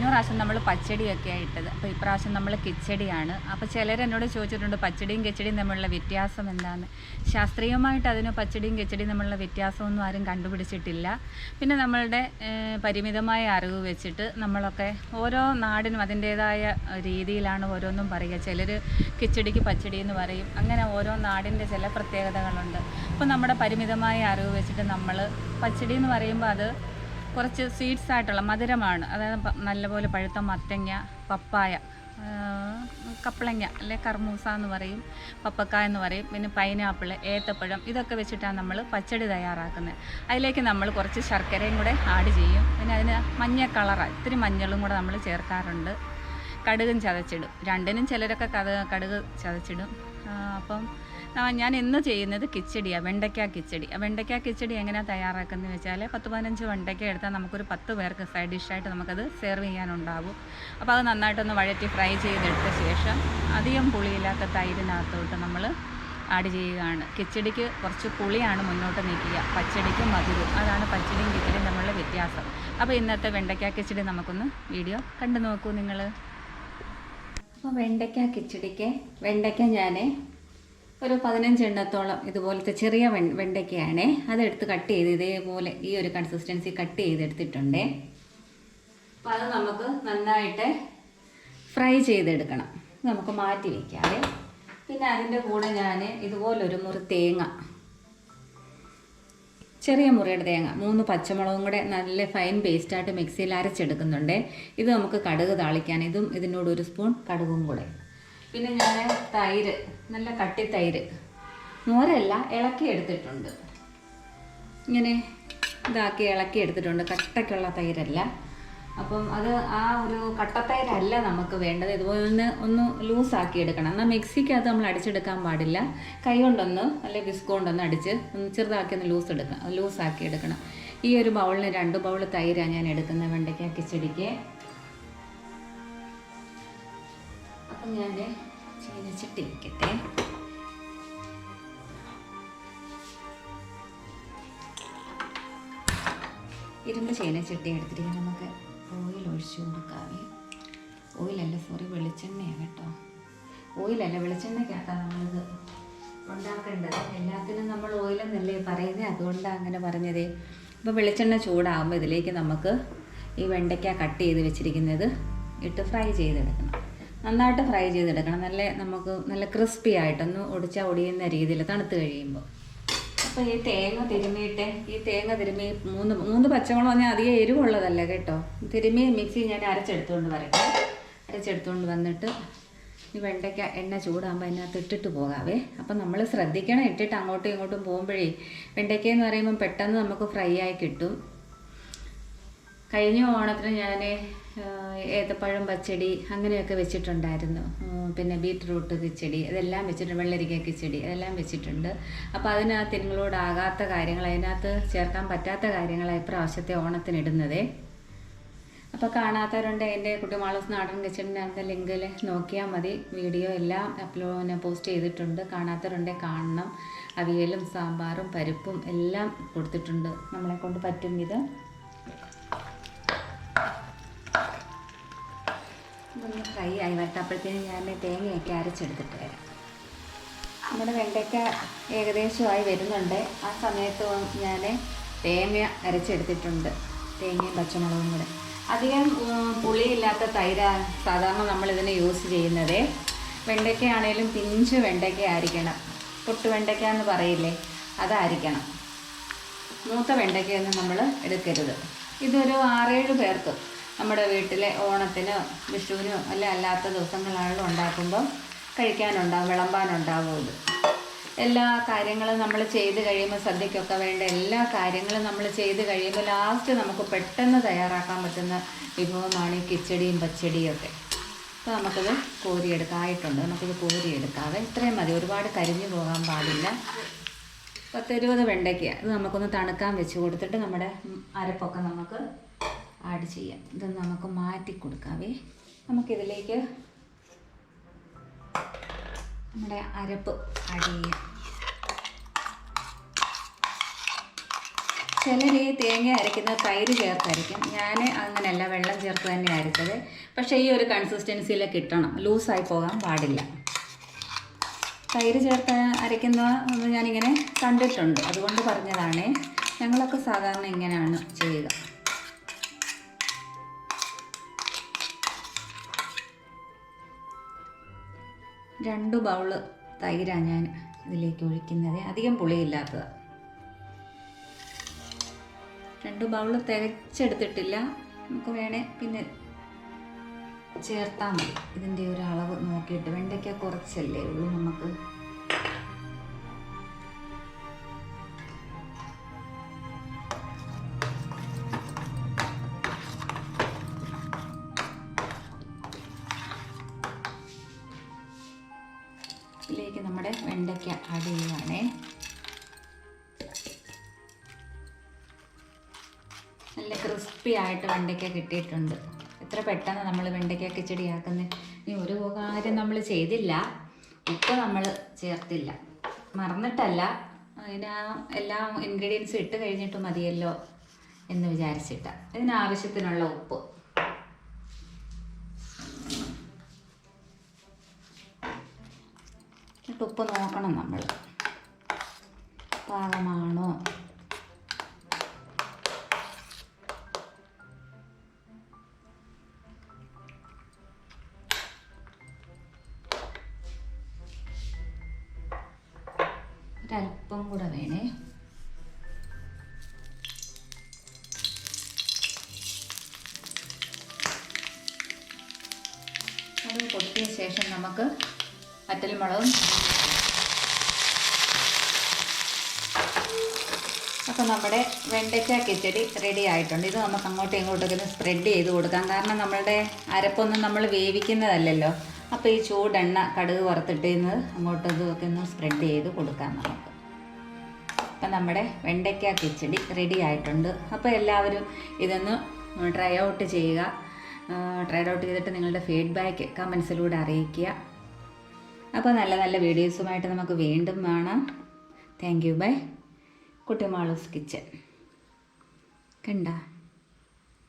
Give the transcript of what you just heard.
പ്രാവശ്യം നമ്മൾ പച്ചടിയൊക്കെ ഇട്ടത്. അപ്പോൾ ഇപ്രാവശ്യം നമ്മൾ കിച്ചടിയാണ്. അപ്പോൾ ചിലരെന്നോട് ചോദിച്ചിട്ടുണ്ട് പച്ചടിയും കിച്ചടിയും തമ്മിലുള്ള വ്യത്യാസം എന്താണെന്ന്. ശാസ്ത്രീയമായിട്ട് അതിന് പച്ചടിയും കിച്ചടിയും തമ്മിലുള്ള വ്യത്യാസമൊന്നും ആരും കണ്ടുപിടിച്ചിട്ടില്ല. പിന്നെ നമ്മളുടെ പരിമിതമായ അറിവ് വെച്ചിട്ട് നമ്മളൊക്കെ ഓരോ നാടിനും അതിൻ്റേതായ രീതിയിലാണ് ഓരോന്നും പറയുക. ചിലർ കിച്ചടിക്ക് പച്ചടി എന്ന് പറയും. അങ്ങനെ ഓരോ നാടിൻ്റെ ചില പ്രത്യേകതകളുണ്ട്. അപ്പോൾ നമ്മുടെ പരിമിതമായ അറിവ് വെച്ചിട്ട് നമ്മൾ പച്ചടി എന്ന് പറയുമ്പോൾ അത് കുറച്ച് സ്വീറ്റ്സ് ആയിട്ടുള്ള മധുരമാണ്. അതായത് നല്ലപോലെ പഴുത്ത മത്തങ്ങ, പപ്പായ, കപ്പളങ്ങ അല്ലെ കർമൂസ എന്ന് പറയും, പപ്പക്കായ എന്ന് പറയും, പിന്നെ പൈനാപ്പിൾ, ഏത്തപ്പഴം, ഇതൊക്കെ വെച്ചിട്ടാണ് നമ്മൾ പച്ചടി തയ്യാറാക്കുന്നത്. അതിലേക്ക് നമ്മൾ കുറച്ച് ശർക്കരയും കൂടെ ആഡ് ചെയ്യും. പിന്നെ അതിന് മഞ്ഞ കളറാണ്, ഇത്തിരി മഞ്ഞളും കൂടെ നമ്മൾ ചേർക്കാറുണ്ട്. കടുകും ചതച്ചിടും. രണ്ടിനും ചിലരൊക്കെ കടുക് ചതച്ചിടും. അപ്പം ഞാൻ ഇന്ന് ചെയ്യുന്നത് കിച്ചടിയാണ്, വെണ്ടയ്ക്ക കിച്ചടി. വെണ്ടയ്ക്ക കിച്ചടി എങ്ങനെയാണ് തയ്യാറാക്കുന്നത് വെച്ചാൽ 10-15 വെണ്ടയ്ക്ക എടുത്താൽ നമുക്കൊരു 10 പേർക്ക് സൈഡ് ഡിഷായിട്ട് നമുക്കത് സെർവ് ചെയ്യാനുണ്ടാവും. അപ്പോൾ അത് നന്നായിട്ടൊന്ന് വഴറ്റി ഫ്രൈ ചെയ്തെടുത്ത ശേഷം അധികം പുളിയില്ലാത്ത തൈരിനകത്തോട്ട് നമ്മൾ ആഡ് ചെയ്യുകയാണ്. കിച്ചടിക്ക് കുറച്ച് പുളിയാണ് മുന്നോട്ട് നീക്കുക, പച്ചടിക്ക് മധുരം. അതാണ് പച്ചടിയും കിച്ചടിയും തമ്മിലുള്ള വ്യത്യാസം. അപ്പോൾ ഇന്നത്തെ വെണ്ടയ്ക്ക കിച്ചടി നമുക്കൊന്ന് വീഡിയോ കണ്ടു നോക്കൂ നിങ്ങൾ. അപ്പോൾ വെണ്ടയ്ക്ക കിച്ചടിക്ക് വെണ്ടയ്ക്ക ഞാൻ ഒരു 15 എണ്ണത്തോളം ഇതുപോലത്തെ ചെറിയ വെണ്ടയ്ക്കയാണ് അതെടുത്ത് കട്ട് ചെയ്ത് ഇതേപോലെ ഈ ഒരു കൺസിസ്റ്റൻസി കട്ട് ചെയ്തെടുത്തിട്ടുണ്ട്. അപ്പോൾ അത് നമുക്ക് നന്നായിട്ട് ഫ്രൈ ചെയ്തെടുക്കണം. നമുക്ക് മാറ്റി വയ്ക്കാതെ. പിന്നെ അതിൻ്റെ കൂടെ ഞാൻ ഇതുപോലൊരു മുറി തേങ്ങ, ചെറിയ മുറിയുടെ തേങ്ങ, 3 പച്ചമുളകും കൂടെ നല്ല ഫൈൻ പേസ്റ്റായിട്ട് മിക്സിയിൽ അരച്ചെടുക്കുന്നുണ്ട്. ഇത് നമുക്ക് കടുക് താളിക്കാൻ, ഇതിനോട് 1 സ്പൂൺ കടുകും കൂടെ. പിന്നെ ഞാൻ തൈര്, നല്ല കട്ടി തൈര്, മോരല്ല, ഇളക്കി എടുത്തിട്ടുണ്ട്. ഇങ്ങനെ ഇതാക്കി ഇളക്കി എടുത്തിട്ടുണ്ട്, കട്ടയ്ക്കുള്ള തൈരല്ല. അപ്പം അത് ആ ഒരു കട്ടത്തൈരല്ല നമുക്ക് വേണ്ടത്. ഇതുപോലെ ഒന്ന് ലൂസാക്കി എടുക്കണം. എന്നാൽ മിക്സിക്കകത്ത് നമ്മൾ അടിച്ചെടുക്കാൻ പാടില്ല. കൈ കൊണ്ടൊന്ന് അല്ലെങ്കിൽ വിസ്ക് കൊണ്ടൊന്ന് അടിച്ച് ഒന്ന് ചെറുതാക്കി ഒന്ന് ലൂസാക്കി എടുക്കണം. ഈ ഒരു ബൗളിന് 2 ബൗൾ തൈരാണ് ഞാൻ എടുക്കുന്നത് വെണ്ടയ്ക്ക കിച്ചടിക്ക്. അപ്പം ഞാൻ ചീനച്ചട്ടി വയ്ക്കട്ടെ. ഇരുമ്പ് ചീനച്ചട്ടി എടുത്തിട്ട് നമുക്ക് ഓയിൽ ഒഴിച്ചു കൊടുക്കാവേ. വെളിച്ചെണ്ണയാണ് കേട്ടോ. വെളിച്ചെണ്ണയ്ക്കകത്താണ് നമ്മളിത് ഉണ്ടാക്കേണ്ടത്. എല്ലാത്തിനും നമ്മൾ ഓയിലെന്നല്ലേ പറയുന്നത്, അതുകൊണ്ടാണ് അങ്ങനെ പറഞ്ഞത്. അപ്പോൾ വെളിച്ചെണ്ണ ചൂടാകുമ്പോൾ ഇതിലേക്ക് നമുക്ക് ഈ വെണ്ടയ്ക്ക കട്ട് ചെയ്ത് വെച്ചിരിക്കുന്നത് ഇട്ട് ഫ്രൈ ചെയ്തെടുക്കണം. നന്നായിട്ട് ഫ്രൈ ചെയ്തെടുക്കണം. നമുക്ക് നല്ല ക്രിസ്പി ആയിട്ടൊന്ന് ഒടിയുന്ന രീതിയിൽ തണുത്ത് കഴിയുമ്പോൾ. അപ്പോൾ ഈ തേങ്ങ തിരുമ്മി 3 പച്ചമുളക് പറഞ്ഞാൽ അധികം എരിവുള്ളതല്ല കേട്ടോ. തിരുമ്മി മിക്സി ഞാൻ അരച്ചെടുത്തുകൊണ്ട് വന്നിട്ട് ഈ വെണ്ടയ്ക്ക എണ്ണ ചൂടാകുമ്പോൾ അതിനകത്ത് ഇട്ടിട്ട് പോകാവേ. അപ്പം നമ്മൾ ശ്രദ്ധിക്കണം, ഇട്ടിട്ട് അങ്ങോട്ടും ഇങ്ങോട്ടും പോകുമ്പോഴേ വെണ്ടയ്ക്ക എന്ന് പറയുമ്പം പെട്ടെന്ന് നമുക്ക് ഫ്രൈ ആയി കിട്ടും. കഴിഞ്ഞ ഓണത്തിന് ഞാൻ ഏത്തപ്പഴം പച്ചടി അങ്ങനെയൊക്കെ വെച്ചിട്ടുണ്ടായിരുന്നു. പിന്നെ ബീറ്റ്റൂട്ട് കിച്ചടി ഇതെല്ലാം വെച്ചിട്ടുണ്ട്, വെള്ളരിക്ക കിച്ചടി ഇതെല്ലാം വെച്ചിട്ടുണ്ട്. അപ്പോൾ അതിനകത്ത് നിങ്ങളോടാകാത്ത കാര്യങ്ങൾ, അതിനകത്ത് ചേർക്കാൻ പറ്റാത്ത കാര്യങ്ങളാണ് ഇപ്രാവശ്യത്തെ ഓണത്തിനിടുന്നത്. അപ്പോൾ കാണാത്തവരുണ്ട് എൻ്റെ കുട്ടിമാളൂസ് നാടൻ കിച്ചണിൻ്റെ ലിങ്കിൽ നോക്കിയാൽ മതി. വീഡിയോ എല്ലാം പോസ്റ്റ് ചെയ്തിട്ടുണ്ട്. കാണാത്തവരുണ്ട് കാണണം. അവിയലും സാമ്പാറും പരിപ്പും എല്ലാം കൊടുത്തിട്ടുണ്ട് നമ്മളെ കൊണ്ട് പറ്റും ഇത്. ഇതൊന്ന് ഫ്രൈ ആയി വരട്ടെ. അപ്പോഴത്തേനും ഞാൻ തേങ്ങയൊക്കെ അരച്ചെടുത്തിട്ട് വരാം. നമ്മുടെ വെണ്ടയ്ക്ക ഏകദേശമായി വരുന്നുണ്ട്. ആ സമയത്ത് ഞാൻ തേങ്ങ അരച്ചെടുത്തിട്ടുണ്ട്, തേങ്ങയും പച്ചമുളകും കൂടെ. അധികം പുളിയില്ലാത്ത തൈരാണ് സാധാരണ നമ്മളിതിന് യൂസ് ചെയ്യുന്നത്. വെണ്ടയ്ക്ക ആണെങ്കിലും പിഞ്ച് വെണ്ടയ്ക്ക ആയിരിക്കണം. പൊട്ട് വെണ്ടയ്ക്ക എന്ന് പറയില്ലേ, അതായിരിക്കണം. മൂത്ത വെണ്ടയ്ക്കയൊന്നും നമ്മൾ എടുക്കരുത്. ഇതൊരു 6-7 പേർക്ക് നമ്മുടെ വീട്ടിലെ ഓണത്തിനോ വിഷുവിനോ അല്ലാത്ത ദിവസങ്ങളാണെങ്കിലും ഉണ്ടാക്കുമ്പം കഴിക്കാനുണ്ടാവും, വിളമ്പാനുണ്ടാവും. ഇത് എല്ലാ കാര്യങ്ങളും നമ്മൾ ചെയ്ത് കഴിയുമ്പോൾ, സദ്യക്കൊക്കെ വേണ്ട എല്ലാ കാര്യങ്ങളും നമ്മൾ ചെയ്ത് കഴിയുമ്പോൾ ലാസ്റ്റ് നമുക്ക് പെട്ടെന്ന് തയ്യാറാക്കാൻ പറ്റുന്ന വിഭവമാണ് ഈ കിച്ചടിയും പച്ചടിയും ഒക്കെ. അപ്പോൾ നമുക്കത് കോരിയെടുക്കായിട്ടുണ്ട്. നമുക്കിത് കോരിയെടുക്കാതെ ഇത്രയും മതി, ഒരുപാട് കരിഞ്ഞു പോകാൻ പാടില്ല. 10-20 വെണ്ടയ്ക്ക ഇത് നമുക്കൊന്ന് തണുക്കാൻ വെച്ച് കൊടുത്തിട്ട് നമ്മുടെ അരപ്പൊക്കെ നമുക്ക് ആഡ് ചെയ്യാം. ഇതൊന്ന് നമുക്ക് മാറ്റി കൊടുക്കാവേ. നമുക്കിതിലേക്ക് നമ്മുടെ അരപ്പ് ആഡ് ചെയ്യാം. ചിലർ ഈ തേങ്ങ അരയ്ക്കുന്നത് തൈര് ചേർത്തായിരിക്കും. ഞാൻ അങ്ങനെയല്ല, വെള്ളം ചേർത്ത് തന്നെ അരച്ചത്. പക്ഷേ ഈ ഒരു കൺസിസ്റ്റൻസിയിൽ കിട്ടണം, ലൂസായി പോകാൻ പാടില്ല. തൈര് ചേർത്ത് അരയ്ക്കുന്ന ഞാനിങ്ങനെ കണ്ടിട്ടുണ്ട്, അതുകൊണ്ട് പറഞ്ഞതാണ്. ഞങ്ങളൊക്കെ സാധാരണ ഇങ്ങനെയാണ് ചെയ്യുക. രണ്ട് ബൗള് തൈരാണ് ഞാൻ ഇതിലേക്ക് ഒഴിക്കുന്നത്. അധികം പുളിയില്ലാത്തത്. 2 ബൗള് തികച്ചെടുത്തിട്ടില്ല. നമുക്ക് വേണേൽ പിന്നെ ചേർത്താൽ മതി. ഇതിൻ്റെ ഒരു അളവ് നോക്കിയിട്ട്. വെണ്ടയ്ക്ക കുറച്ചല്ലേ ഉള്ളൂ നമുക്ക്. ഇതിലേക്ക് നമ്മുടെ വെണ്ടയ്ക്ക ആഡ് ചെയ്യുവാണേ. നല്ല ക്രിസ്പി ആയിട്ട് വെണ്ടയ്ക്ക കിട്ടിയിട്ടുണ്ട്. എത്ര പെട്ടെന്ന് നമ്മൾ വെണ്ടയ്ക്ക കിച്ചടി ആക്കുന്നത്. ഇനി ഒരു കാര്യം നമ്മൾ ചെയ്തില്ല, ഉപ്പ് നമ്മൾ ചേർത്തില്ല. മറന്നിട്ടല്ല, അതിന് എല്ലാ ഇൻഗ്രീഡിയൻസും ഇട്ട് കഴിഞ്ഞിട്ട് മതിയല്ലോ എന്ന് വിചാരിച്ചിട്ട. ഇതിനാവശ്യത്തിനുള്ള ഉപ്പ്. ഉപ്പ് നോക്കണം നമ്മൾ, പാകമാണോ. ഒരല്പം കൂടെ വേണേ. അത് പൊട്ടിയ ശേഷം നമുക്ക് വറ്റൽമുളകും. അപ്പോൾ നമ്മുടെ വെണ്ടയ്ക്ക കിച്ചടി റെഡി ആയിട്ടുണ്ട്. ഇത് നമുക്ക് അങ്ങോട്ടും ഇങ്ങോട്ടൊക്കെ ഒന്ന് സ്പ്രെഡ് ചെയ്ത് കൊടുക്കാം. കാരണം നമ്മളുടെ അരപ്പൊന്നും നമ്മൾ വേവിക്കുന്നതല്ലല്ലോ. അപ്പോൾ ഈ ചൂടെണ്ണ കടുക് വറുത്തിട്ടുന്നത് അങ്ങോട്ടും ഇതുമൊക്കെ ഒന്ന് സ്പ്രെഡ് ചെയ്ത് കൊടുക്കാം നമുക്ക്. അപ്പം നമ്മുടെ വെണ്ടയ്ക്ക കിച്ചടി റെഡി ആയിട്ടുണ്ട്. അപ്പോൾ എല്ലാവരും ഇതൊന്ന് ട്രൈ ഔട്ട് ചെയ്യുക. ട്രൈ ഔട്ട് ചെയ്തിട്ട് നിങ്ങളുടെ ഫീഡ്ബാക്ക് കമൻസിലൂടെ അറിയിക്കുക. അപ്പോൾ നല്ല നല്ല വീഡിയോസുമായിട്ട് നമുക്ക് വീണ്ടും കാണാം. Thank you. ബൈ. കുട്ടിമാളൂസ് കിച്ചൺ കണ്ട.